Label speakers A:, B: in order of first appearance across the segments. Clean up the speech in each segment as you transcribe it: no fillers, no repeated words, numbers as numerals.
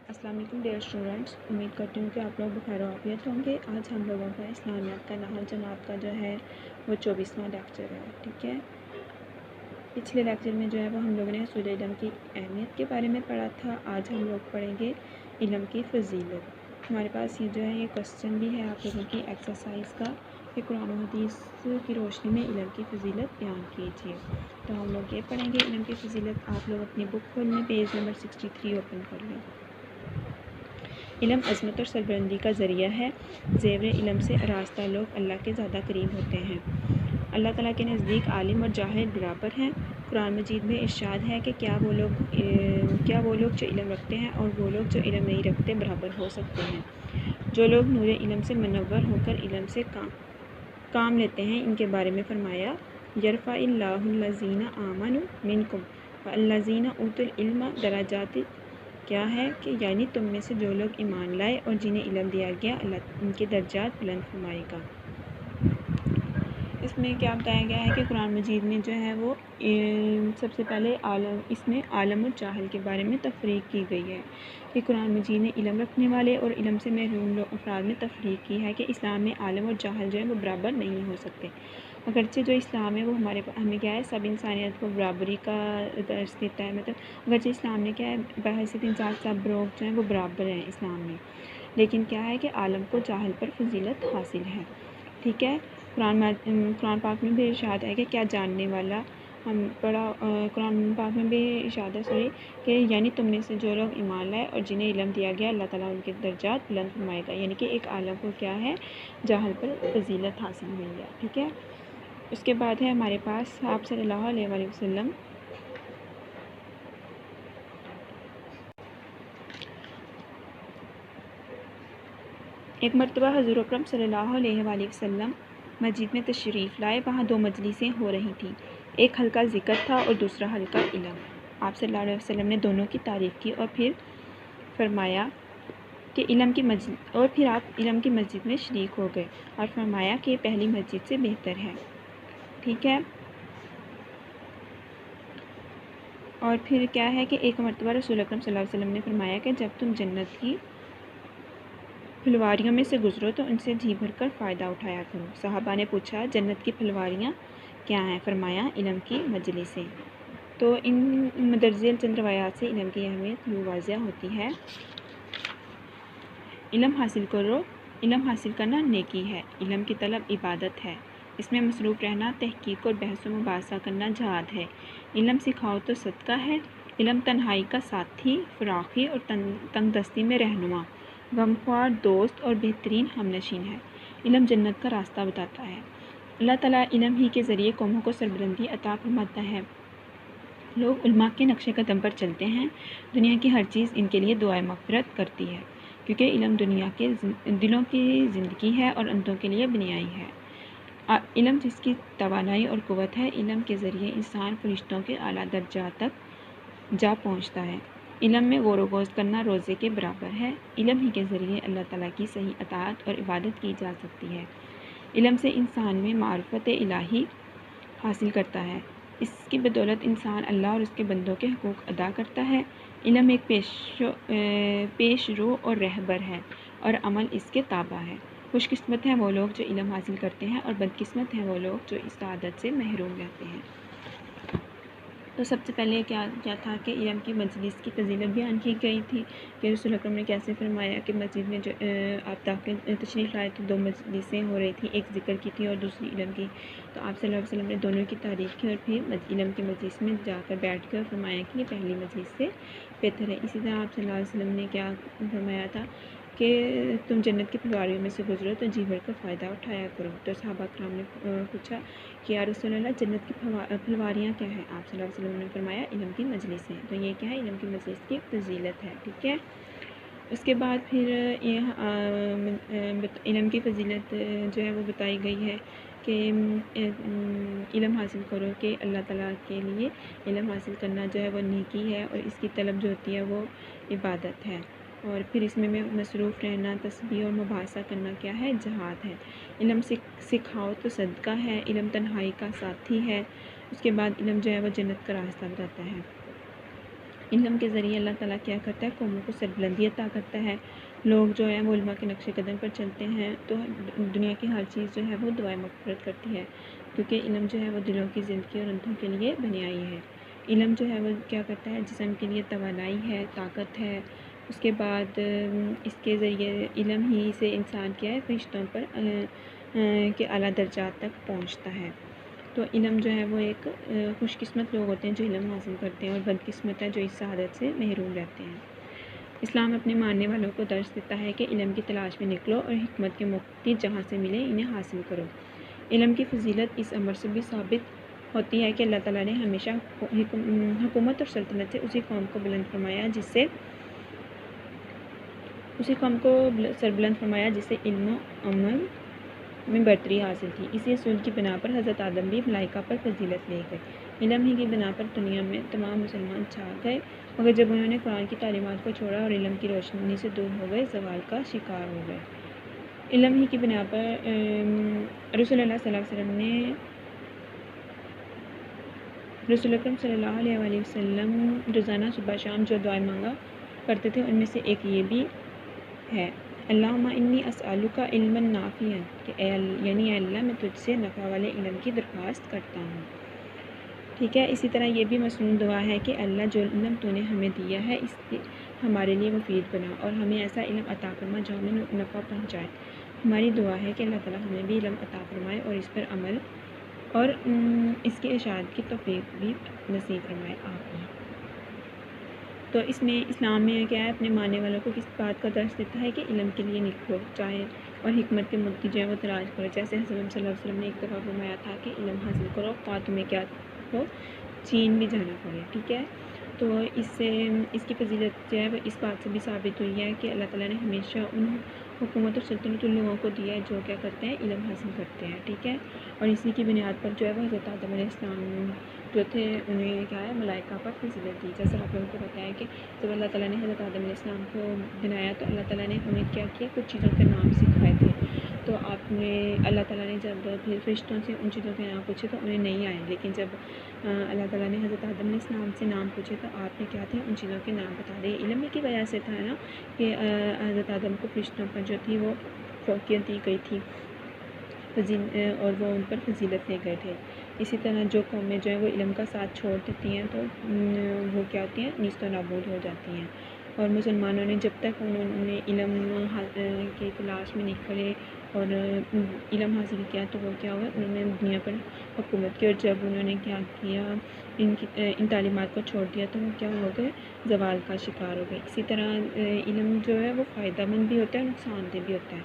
A: السلام علیکم dear students, امید کرتی ہوں کہ آپ لوگ بخیر و عافیت ہوں گے۔ آج ہم لوگوں کا اسلامیات کا نہر جماعت کا جو ہے وہ 24واں لیکچر ہے، ٹھیک ہے۔ پچھلے لیکچر میں جو ہے وہ ہم لوگوں نے اصول علم کی اہمیت کے بارے میں پڑھا تھا۔ آج ہم لوگ پڑھیں گے علم کی فضیلت۔ ہمارے پاس یہ جو ہے یہ کوسچن بھی ہے آپ لوگوں کی ایکسرسائز کا کہ قرآن و حدیث کی روشنی میں علم کی فضیلت بیان کیجیے۔ تو ہم لوگ یہ پڑھیں گے علم کی فضیلت۔ آپ لوگ اپنی بک کھول لیں، پیج نمبر 63 اوپن کر لیں۔ علم عظمت اور سربلندی کا ذریعہ ہے۔ زیور علم سے آراستہ لوگ اللہ کے زیادہ قریب ہوتے ہیں۔ اللہ تعالیٰ کے نزدیک عالم اور جاہل برابر ہیں۔ قرآن مجید میں ارشاد ہے کہ کیا وہ لوگ جو علم رکھتے ہیں اور وہ لوگ جو علم نہیں رکھتے برابر ہو سکتے ہیں۔ جو لوگ نور علم سے منور ہو کر علم سے کام لیتے ہیں، ان کے بارے میں فرمایا یرفع اللہ الذین آمنوا منکم والذین اوتوا العلم درجات۔ کیا ہے کہ یعنی تم میں سے جو لوگ ایمان لائے اور جنہیں علم دیا گیا، اللہ ان کے درجات بلند فرمائے گا۔ اس میں کیا بتایا گیا ہے کہ قرآن مجید میں جو ہے وہ سب سے پہلے اس میں عالم اور جاہل کے بارے میں تفریق کی گئی ہے کہ قرآن مجید نے علم رکھنے والے اور علم سے محروم افراد میں تفریق کی ہے کہ اسلام میں عالم اور جاہل جو ہے وہ برابر نہیں ہو سکتے۔ اگرچہ جو اسلام ہے وہ ہمیں کیا ہے سب انسانیت کو برابری کا درس دیتا ہے، مطلب اگرچہ اسلام نے کیا ہے بحیثیت انسان سب لوگ جو ہیں وہ برابر ہیں اسلام میں، لیکن کیا ہے کہ عالم کو جاہل پر فضیلت حاصل ہے، ٹھیک ہے۔ قرآن پاک میں بھی ارشاد ہے کہ کیا جاننے والا قرآن پاک میں بھی ارشاد ہے کہ یعنی تم میں سے جو لوگ ایمان لائے اور جنہیں علم دیا گیا، اللہ تعالیٰ ان کے درجات بلند فرمائے گا، یعنی کہ ایک عالم کو کیا ہے جاہل پر فضیلت حاصل ہوئی ہے، ٹھیک ہے۔ اس کے بعد ہے ہمارے پاس آپ صلی اللہ علیہ وآلہ وسلم ایک مرتبہ حضور اکرم صلی اللہ علیہ وآلہ وسلم مسجد میں تشریف لائے۔ وہاں دو مجلسیں ہو رہی تھیں، ایک حلقہ ذکر تھا اور دوسرا حلقہ علم۔ آپ صلی اللہ علیہ وسلم نے دونوں کی تعریف کی اور پھر آپ علم کی مسجد میں شریک ہو گئے اور فرمایا کہ یہ پہلی مسجد سے بہتر ہے، ٹھیک ہے۔ اور پھر کیا ہے کہ ایک مرتبہ رسول اکرم صلی اللہ علیہ وسلم نے فرمایا کہ جب تم جنت کی پھلواریوں میں سے گزرو تو ان سے جی بھر کر فائدہ اٹھایا کرو۔ صحابہ نے پوچھا جنت کی پھلواریاں کیا ہیں؟ فرمایا علم کی مجلسیں۔ تو ان مندرجہ چند روایات سے علم کی اہمیت یوں واضح ہوتی ہے۔ علم حاصل کرنا نیکی ہے، علم کی طلب عبادت ہے، اس میں مصروف رہنا تحقیق اور بحث و مباحثہ کرنا جہاد ہے، علم سکھاؤ تو صدقہ ہے، علم تنہائی کا ساتھی، فراخی اور تنگ دستی میں رہنما، غمخوار دوست اور بہترین ہمنشین ہے، علم جنت کا راستہ بتاتا ہے۔ اللہ تعالیٰ علم ہی کے ذریعے قوموں کو سربلندی عطا فرماتا ہے۔ لوگ علماء کے نقش قدم پر چلتے ہیں، دنیا کی ہر چیز ان کے لیے دعائے مغفرت کرتی ہے، کیونکہ علم دلوں کی زندگی ہے اور اندھوں کے لیے بینائی ہے۔ علم جس کی توانائی اور قوت ہے، علم کے ذریعے انسان فرشتوں کے اعلیٰ درجات تک جا پہنچتا ہے۔ علم میں غور و خوض کرنا روزے کے برابر ہے۔ علم ہی کے ذریعے اللہ تعالیٰ کی صحیح اطاعت اور عبادت کی جا سکتی ہے۔ علم سے انسان میں معرفت الہی حاصل کرتا ہے، اس کی بدولت انسان اللہ اور اس کے بندوں کے حقوق ادا کرتا ہے۔ علم ایک پیش رو اور رہبر ہے اور عمل اس کے تابع ہے۔ خوش قسمت ہیں وہ لوگ جو علم حاصل کرتے ہیں اور بدقسمت ہیں وہ لوگ جو اس سعادت سے محروم رہتے ہیں۔ تو سب سے پہلے کیا تھا کہ علم کی مجلس کی فضیلت بیان کی گئی تھی کہ رسول اکرم نے کیسے فرمایا کہ مسجد میں جو آپ تشریف لائے تو دو مجلسیں ہو رہی تھیں، ایک ذکر کی تھی اور دوسری علم کی۔ تو آپ صلی اللہ علیہ وسلم نے دونوں کی تعریف کی اور پھر علم کی مجلس میں جا کر بیٹھ کر فرمایا کہ یہ پہلی مجلس سے بہتر ہے۔ اسی طرح آپ صلی اللہ علیہ وسلم نے کیا فرمایا تھا کہ تم جنت کی پھلواریوں میں سے گزرو تو جی بھر کر فائدہ اٹھایا کرو۔ تو صحابہ کرام نے پوچھا کہ یا رسول اللہ جنت کی پھلواریاں کیا ہیں؟ آپ صلی اللہ علیہ وسلم نے فرمایا علم کی مجلس ہیں۔ تو یہ کیا ہے علم کی مجلس کی فضیلت ہے، ٹھیک ہے۔ اس کے بعد پھر علم کی فضیلت جو ہے وہ بتائی گئی ہے کہ علم حاصل کرو کہ اللہ تعالیٰ کے لیے علم حاصل کرنا جو ہے وہ نیکی ہے اور اس کی طلب جو ہوتی ہے وہ عبادت ہے، اور پھر اس میں مصروف رہنا تسبیح اور مباحثہ کرنا کیا ہے جہاد ہے۔ علم سکھاؤ تو صدقہ ہے، علم تنہائی کا ساتھی ہے، اس کے بعد علم جو ہے وہ جنت کا راستہ بتاتا ہے۔ علم کے ذریعے اللہ تعالیٰ کیا کرتا ہے؟ قوموں کو سربلندی عطا کرتا ہے. لوگ جو ہے وہ علماء کے نقش قدم پر چلتے ہیں تو دنیا کی ہر چیز جو ہے وہ دعائیں مغفرت کرتی ہے، کیونکہ علم جو ہے وہ دلوں کی زندگی اور اندھوں کے لیے بنی آئی ہے. علم جو ہے وہ کیا کرتا ہے؟ جسم کے لیے توانائی ہے، طاقت ہے. اس کے بعد اس کے ذریعے علم ہی سے انسان کیا ہے؟ فرشتوں پر کے اعلیٰ درجات تک پہنچتا ہے. تو علم جو ہے وہ ایک خوش قسمت لوگ ہوتے ہیں جو علم حاصل کرتے ہیں، اور بد قسمت ہے جو اس سعادت سے محروم رہتے ہیں. اسلام اپنے ماننے والوں کو درس دیتا ہے کہ علم کی تلاش میں نکلو اور حکمت کے مفتی جہاں سے ملے انہیں حاصل کرو. علم کی فضیلت اس امر سے بھی ثابت ہوتی ہے کہ اللہ تعالیٰ نے ہمیشہ حکومت اور سلطنت سے اسی قوم کو سربلند فرمایا جس سے علم و عمل میں برتری حاصل تھی. اسی اصول کی بنا پر حضرت آدم بھی ملائکہ پر فضیلت لے گئے. علم ہی کی بنا پر دنیا میں تمام مسلمان چھا گئے، مگر جب انہوں نے قرآن کی تعلیمات کو چھوڑا اور علم کی روشنی سے دور ہو گئے، زوال کا شکار ہو گئے. علم ہی کی بنا پر رسول اللہ صلی اکرم صلی اللہ علیہ وسلم روزانہ صبح شام جو دعائیں مانگا کرتے تھے ان میں سے ایک یہ بھی ہے: اللہم انی اسألک علما نافعا، کہ اے اللہ میں تجھ سے نفع والے علم کی درخواست کرتا ہوں. ٹھیک ہے. اسی طرح یہ بھی مسنون دعا ہے کہ اللہ جو علم تو نے ہمیں دیا ہے اس سے ہمارے لیے مفید بنا اور ہمیں ایسا علم عطا فرما جو ہمیں نفع پہنچائے. ہماری دعا ہے کہ اللہ تعالیٰ ہمیں بھی علم عطا فرمائے اور اس پر عمل اور اس کی اشاعت کی توفیق بھی نصیب فرمائے. آمین. تو اس میں اسلام میں کیا ہے؟ اپنے ماننے والوں کو کس بات کا درس دیتا ہے کہ علم کے لیے نکلو چاہے اور حکمت کے مفتی جو ہے وہ تلاش کرو. جیسے حضرت صلی اللہ علیہ وسلم نے ایک دفعہ فرمایا تھا کہ علم حاصل کرو خواہ تمہیں کیا ہو، چین بھی جانا پڑے. ٹھیک ہے. تو اس کی فضیلت جو ہے وہ اس بات سے بھی ثابت ہوئی ہے کہ اللہ تعالیٰ نے ہمیشہ ان حکومت اور سلطنت ان لوگوں کو دیا ہے جو کیا کرتے ہیں؟ علم حاصل کرتے ہیں. ٹھیک ہے. اور اسی کی بنیاد پر جو ہے وہ حضرت آدم علیہ السلام جو تھے انہیں کیا ہے؟ ملائکہ پر فضیلت دی. جیسے آپ لوگوں کو پتہ ہے کہ جب اللہ تعالیٰ نے حضرت آدم علیہ السلام کو بنایا تو اللہ تعالیٰ نے ہمیں کیا کیا؟ کچھ چیزوں کے نام سکھائے تھے. تو اللہ تعالیٰ نے جب فرشتوں سے ان چیزوں کے نام پوچھے تو انہیں نہیں آئے، لیکن جب اللہ تعالیٰ نے حضرت آدم علیہ السلام سے نام پوچھے تو آپ نے کیا تھے؟ ان چیزوں کے نام بتا دیے. علم کی وجہ سے تھا نا کہ حضرت آدم کو فرشتوں پر جو تھی وہ فوقیت دی گئی تھی اور وہ ان پر فضیلت لے گئے تھے. اسی طرح جو قومیں جو ہے وہ علم کا ساتھ چھوڑ دیتی ہیں تو وہ کیا ہوتی ہیں؟ نیست و نابود ہو جاتی ہیں. اور مسلمانوں نے جب تک انہوں نے علم کی تلاش میں نکلے اور علم حاصل کیا تو وہ کیا ہوا؟ انہوں نے دنیا پر حکومت کی، اور جب انہوں نے کیا کیا؟ ان تعلیمات کو چھوڑ دیا تو وہ کیا ہو گئے؟ زوال کا شکار ہو گئے. اسی طرح علم جو ہے وہ فائدہ مند بھی ہوتا ہے اور نقصان دہ بھی ہوتا ہے.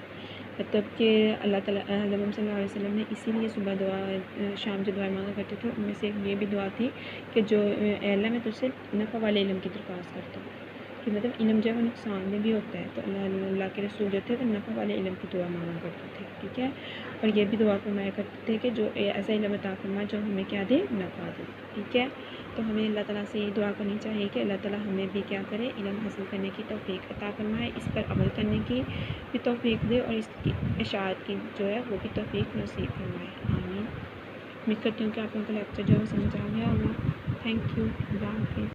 A: مطلب کہ اللہ تعالیٰ حضرت صلی اللہ علیہ وسلم نے اسی لیے صبح شام جو دعائیں مانگا کرتے تھے ان میں سے یہ بھی دعا تھی کہ جو اے اللہ میں تجھ سے نفع والے علم کی درخواست کرتا ہوں، کہ مطلب علم جو ہے وہ نقصان میں بھی ہوتا ہے. تو اللہ کے رسول جو تھے وہ نفع والے علم کی دعا مانگا کرتے تھے. ٹھیک ہے. اور یہ بھی دعا فرمایا کرتے تھے کہ جو ایسا علم عطا فرما جو ہمیں کیا دے؟ نفع دے. ٹھیک ہے. تو ہمیں اللہ تعالیٰ سے یہ دعا کرنی چاہیے کہ اللہ تعالیٰ ہمیں بھی کیا کرے؟ علم حاصل کرنے کی توفیق عطا فرمائے، اس پر عمل کرنے کی بھی توفیق دے اور اس کی اشاعت کی جو ہے وہ بھی توفیق نصیب فرمائے. آمین. امید کرتی ہوں کہ آپ لوگوں کا لیکچر جو ہے وہ سمجھ آ گیا ہوگا. Thank you. اللہ حافظ.